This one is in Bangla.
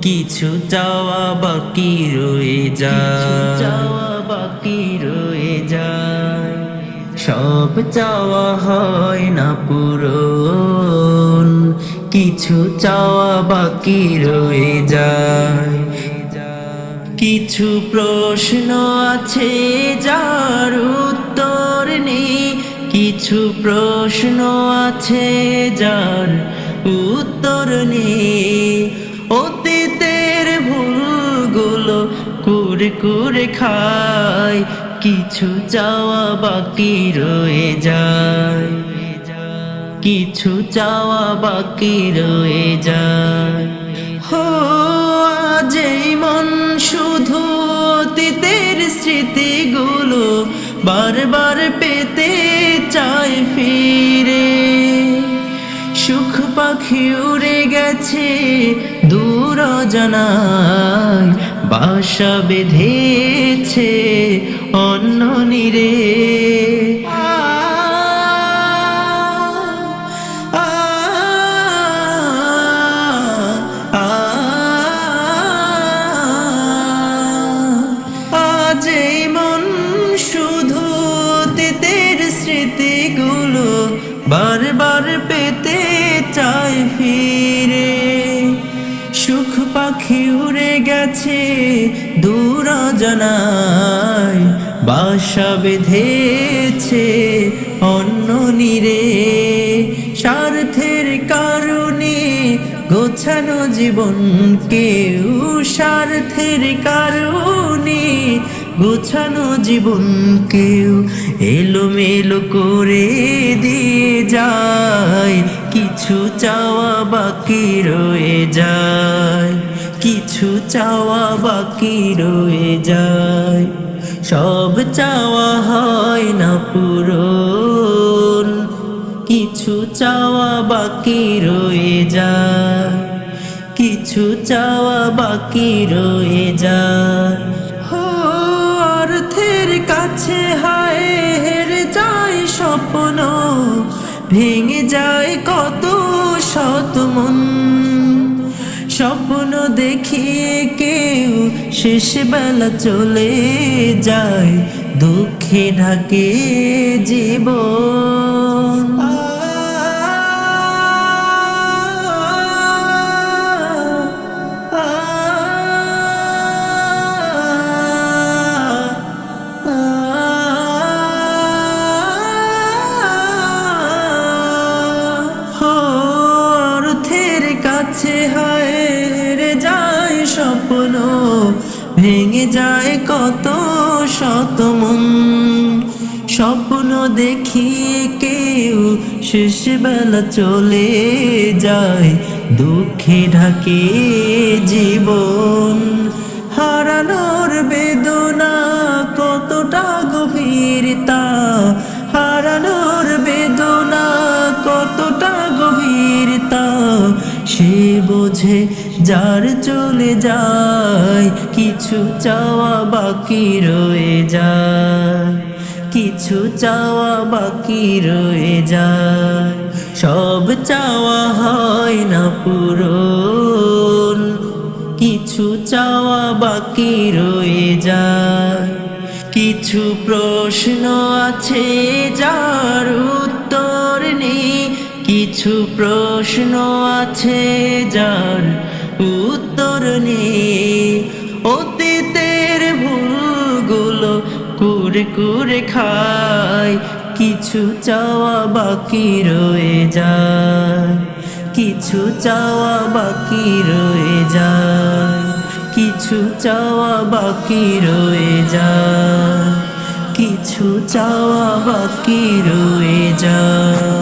কিছু চাওয়া বাকি রয়ে যায়, সব চাওয়া হয় না পূরণ, কিছু চাওয়া বাকি রয়ে যায়। কিছু প্রশ্ন আছে যার উত্তর নেই, কিছু প্রশ্ন আছে যার উত্তর নেই। অতীতের ভুলগুলো কুরে কুরে খায়, কিছু চাওয়া বাকি রয়ে যায়, কিছু চাওয়া বাকি রয়ে যায়। হো আজ এই মন শুধু অতীতের স্মৃতিগুলো বারবার পেতে চায় ফিরে। সুখ পাখি উড়ে গেছে দূর অজানায়, বাসা বেঁধেছে অন্য নীড়ে। আজ এই মন শুধু অতীতের স্মৃতিগুলো বারবার পেতে চায় ফিরে। সুখ পাখি উড়ে গেছে দূর অজানায়, বাসা বেঁধেছে অন্য নীড়ে। স্বার্থের কারণে গোছানো জীবন কেউ, স্বার্থের কারণে গোছানো জীবন কেউ এলোমেলো করে দিয়ে যায়। কিছু চাওয়া বাকি রয়ে যায়, কিছু চাওয়া বাকি রয়ে যায়, সব চাওয়া হয় না পূরণ, কিছু চাওয়া বাকি রয়ে যায়, কিছু চাওয়া বাকি রয়ে যায়। অর্থের কাছে হায় হেরে যায় স্বপ্ন, ভেঙে যায় কত শত মন। স্বপ্ন দেখিয়ে কেউ শেষ বেলা চলে যায়, দুঃখে ঢাকে জীবন। অর্থের কাছে হায় যায় স্বপ্ন, ভেঙে যায় কত শত মন। স্বপ্ন দেখিয়ে কেউ শেষ বেলা চলে যায়, দুঃখে ঢাকে জীবন। হারানোর বেদনা কতটা গভীর তা, হারানোর বেদনা কতটা গভীর তা সে বোঝে যার চলে যায়। কিছু চাওয়া বাকি রয়ে যায়, কিছু চাওয়া বাকি রয়ে যায়, সব চাওয়া হয় না পূরণ, কিছু চাওয়া বাকি রয়ে যায়। কিছু প্রশ্ন আছে যার উত্তর নেই, কিছু প্রশ্ন আছে যার উত্তর নেই। অতীতের ভুলগুলো কুরে কুরে খায়, কিছু চাওয়া বাকি রয়ে যায়, কিছু চাওয়া বাকি রয়ে যায়, কিছু চাওয়া বাকি রয়ে যায়, কিছু চাওয়া বাকি রয়ে যায়।